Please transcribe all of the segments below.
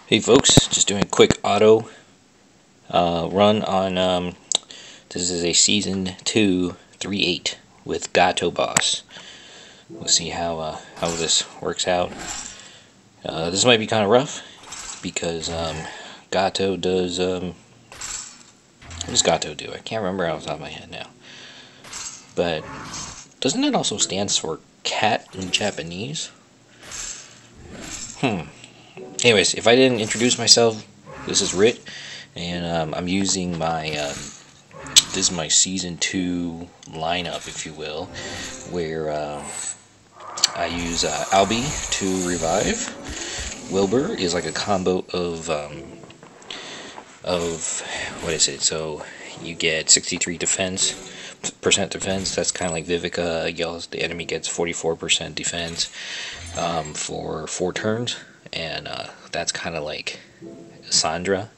Hey folks, just doing a quick auto run on, this is a Season 2 3-8 with Gato Boss. We'll see how this works out. This might be kind of rough, because Gato does, what does Gato do? I can't remember off the top of my head now. But, doesn't it also stand for cat in Japanese? Anyways, if I didn't introduce myself, this is Rit, and I'm using my, this is my Season 2 lineup, if you will, where I use Albie to revive. Wilbur is like a combo of what is it? So you get 63% defense. That's kind of like Vivica yells. The enemy gets 44% defense for 4 turns. And that's kind of like Sandra,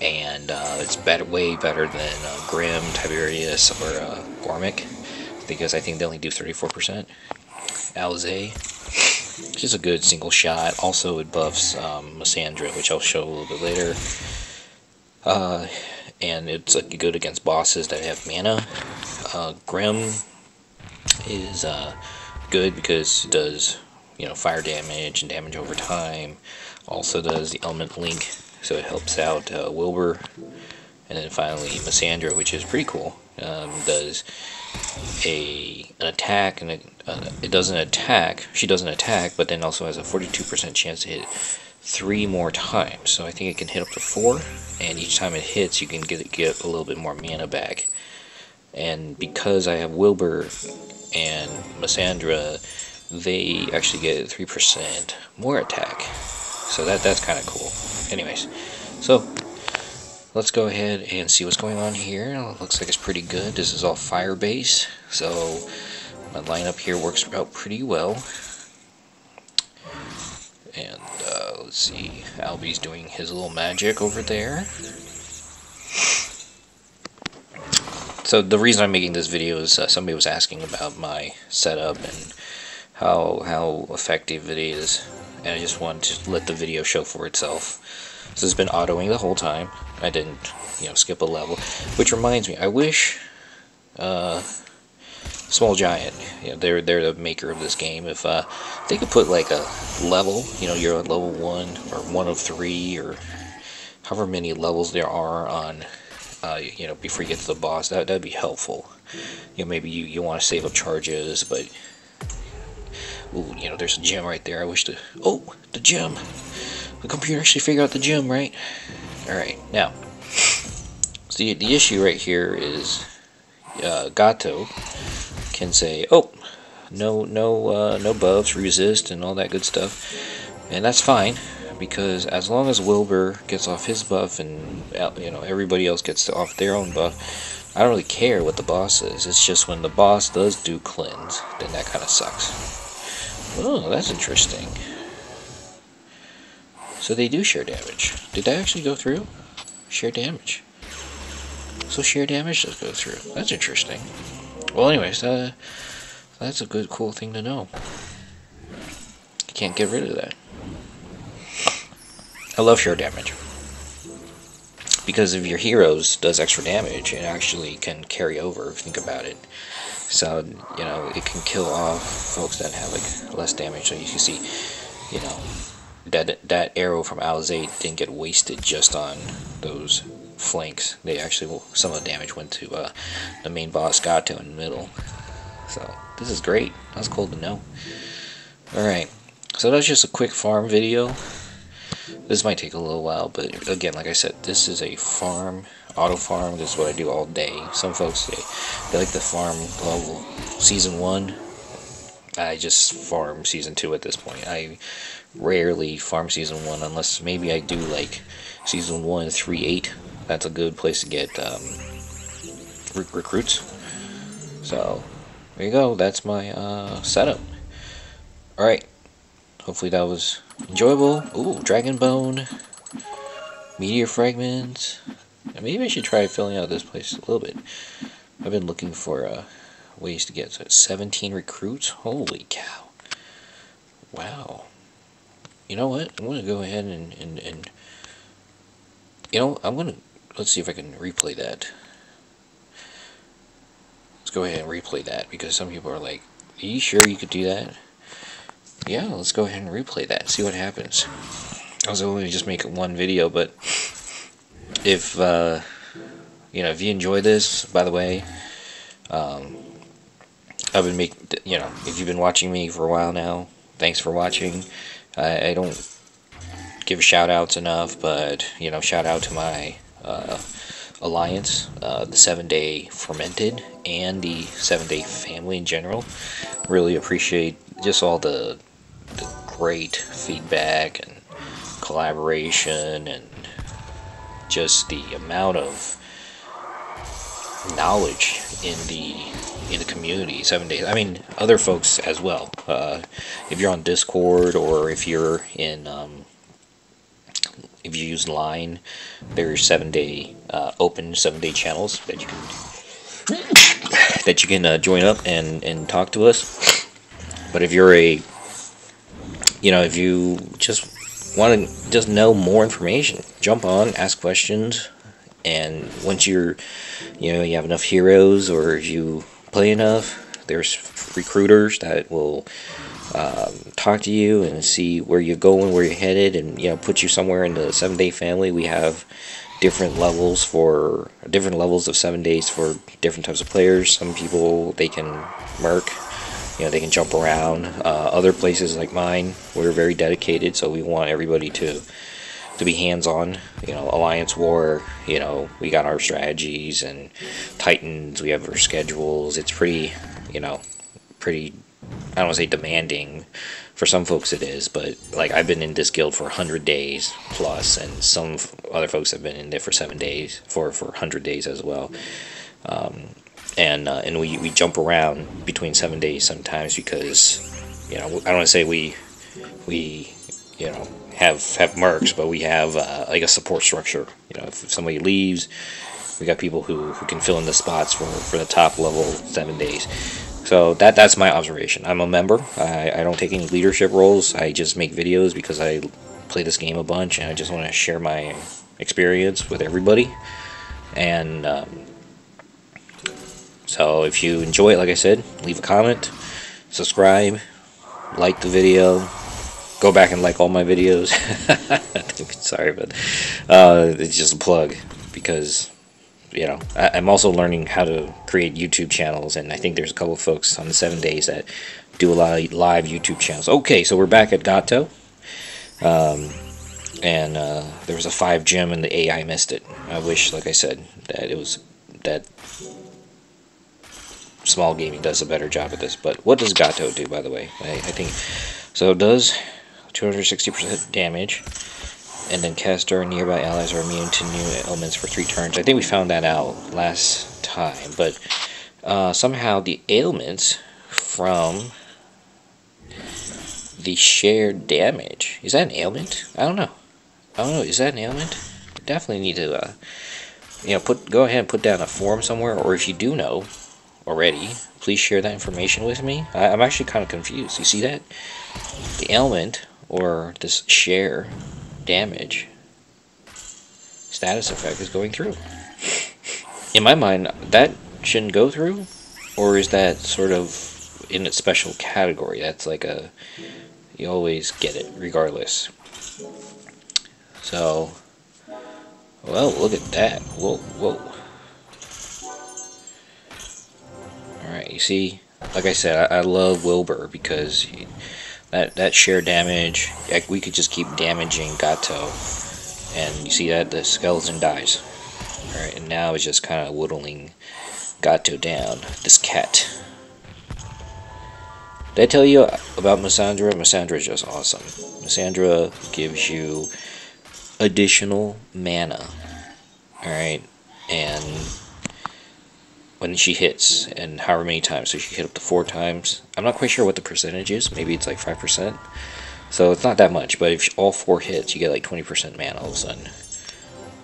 and it's way better than Grim, Tiberius, or Gormick, because I think they only do 34%. Alizé, just a good single shot. Also, it buffs Massandra, which I'll show a little bit later. And it's good against bosses that have mana. Grim is good because it does, fire damage and damage over time. Also does the element link, so it helps out Wilbur. And then finally Massandra, which is pretty cool. Does an attack, and it doesn't attack. She doesn't attack, but then also has a 42% chance to hit 3 more times. So I think it can hit up to 4, and each time it hits, you can get a little bit more mana back. And because I have Wilbur and Massandra, they actually get 3% more attack. So that's kind of cool. Anyways, so let's go ahead and see what's going on here. It looks like it's pretty good. This is all fire base, so my lineup here works out pretty well. And let's see, Albie's doing his little magic over there. So the reason I'm making this video is somebody was asking about my setup and how effective it is, and I just wanted to let the video show for itself. So it's been autoing the whole time. I didn't, skip a level. Which reminds me, I wish Small Giant, they're the maker of this game. If they could put like a level, you're at level 1 or 1 of 3 or however many levels there are on, before you get to the boss, that'd be helpful. Maybe you want to save up charges, but ooh, there's a gem right there. I wish to... Oh, the gem! The computer actually figured out the gem, right? Alright, now, so the issue right here is Gato can say, oh, no buffs, resist, and all that good stuff. And that's fine, because as long as Wilbur gets off his buff and, everybody else gets off their own buff, I don't really care what the boss is. It's just when the boss does do cleanse, then that kind of sucks. Oh, that's interesting. So they do share damage. Did that actually go through? Share damage. So share damage does go through. That's interesting. Well, anyways, that's a good, cool thing to know. You can't get rid of that. I love share damage, because if your heroes does extra damage, it actually can carry over, if you think about it. So, it can kill off folks that have, like, less damage. So you can see, that arrow from Alizé didn't get wasted just on those flanks. They actually, some of the damage went to the main boss, Gato, in the middle. So, this is great. That's cool to know. Alright, so that's just a quick farm video. This might take a little while, but again, like I said, this is a farm, auto farm. This is what I do all day. Some folks, they like the farm level Season 1. I just farm Season 2 at this point. I rarely farm Season 1 unless maybe I do like Season 1 3-8. That's a good place to get recruits. So, there you go. That's my setup. Alright. Hopefully that was enjoyable. Ooh, Dragon Bone, Meteor Fragments. Maybe I should try filling out this place a little bit. I've been looking for ways to get 17 recruits. Holy cow. Wow. you know what? I'm gonna go ahead and you know, let's see if I can replay that. Let's go ahead and replay that, because some people are like, are you sure you could do that? Yeah, let's go ahead and replay that, see what happens. I was only just making one video, but if you know, if you enjoy this, by the way, I've been making, you know, if you've been watching me for a while now, thanks for watching. I don't give shout outs enough, but, you know, shout out to my alliance, the 7-Day Fermented, and the 7-Day family in general. Really appreciate just all the great feedback and collaboration, and just the amount of knowledge in the community. 7 days. I mean, other folks as well. If you're on Discord, or if you're in if you use Line, there's 7-day open 7-day channels that you can join up and talk to us. But if you're you know, if you just want to just know more information, jump on, ask questions, and once you know, you have enough heroes, or if you play enough, there's recruiters that will talk to you and see where you're going, where you're headed, and, you know, put you somewhere in the 7-Day family. We have different levels of 7 days for different types of players. Some people, they can merc, you know, they can jump around. Other places like mine, we're very dedicated, so we want everybody to be hands-on. You know, Alliance War, you know, we got our strategies, and Titans, we have our schedules. It's pretty, you know, I don't want to say demanding. For some folks it is, but, like, I've been in this guild for 100 days plus, and some other folks have been in there for 7 days, for 100 days as well. And we jump around between 7 days sometimes, because, you know, I don't want to say we you know, have mercs, but we have like a support structure. You know, if somebody leaves, we got people who can fill in the spots for the top level 7 days. So that's my observation. I'm a member. I don't take any leadership roles. I just make videos because I play this game a bunch, and I just want to share my experience with everybody. And so if you enjoy it, like I said, leave a comment, subscribe, like the video, go back and like all my videos. Sorry, but it's just a plug, because, you know, I'm also learning how to create YouTube channels, and I think there's a couple of folks on the 7 days that do a lot of live YouTube channels. Okay, so we're back at Gato, and there was a 5 gem, and the AI missed it. I wish, like I said, that it was that Small Gaming does a better job at this. But what does Gato do, by the way? I think so. It does 260% damage, and then caster and nearby allies are immune to new elements for 3 turns. I think we found that out last time, but somehow the ailments from the shared damage, is that an ailment? I don't know. Is that an ailment? Definitely need to you know, go ahead and put down a forum somewhere, or if you do know already, please share that information with me. I'm actually kind of confused. You see that? The ailment, or this share damage status effect, is going through. In my mind, that shouldn't go through, or is that sort of in its special category? That's like a, you always get it regardless. So, well, look at that. Whoa. Alright, you see, like I said, I love Wilbur, because that sheer damage, like, we could just keep damaging Gato, and you see that the skeleton dies. Alright, and now it's just kind of whittling Gato down, this cat. Did I tell you about Missandra? Missandra is just awesome. Missandra gives you additional mana. Alright, and when she hits, and however many times, so she hit up to 4 times. I'm not quite sure what the percentage is. Maybe it's like 5%. So it's not that much, but if all 4 hits, you get like 20% mana all of a sudden.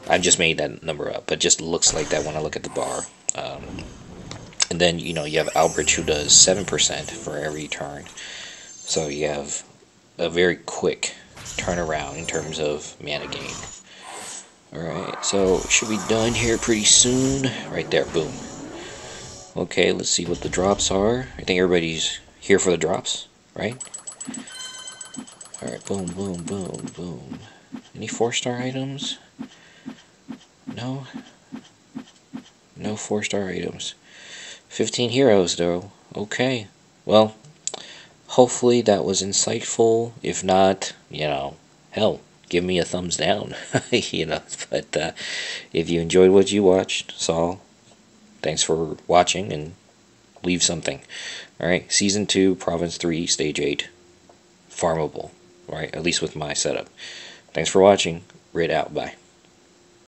I just made that number up, but it just looks like that when I look at the bar. And then, you know, you have Albrecht, who does 7% for every turn. So you have a very quick turn around in terms of mana gain. Alright, so should be done here pretty soon. Right there, boom. Okay, let's see what the drops are. I think everybody's here for the drops, right? Alright, boom, boom, boom, boom. Any 4-star items? No? No 4-star items. 15 heroes, though. Okay. Well, hopefully that was insightful. If not, you know, hell, give me a thumbs down. You know, but if you enjoyed what you saw, thanks for watching, and leave something. Alright, Season 2, Province 3, Stage 8. Farmable. Right, at least with my setup. Thanks for watching. Rid out. Bye.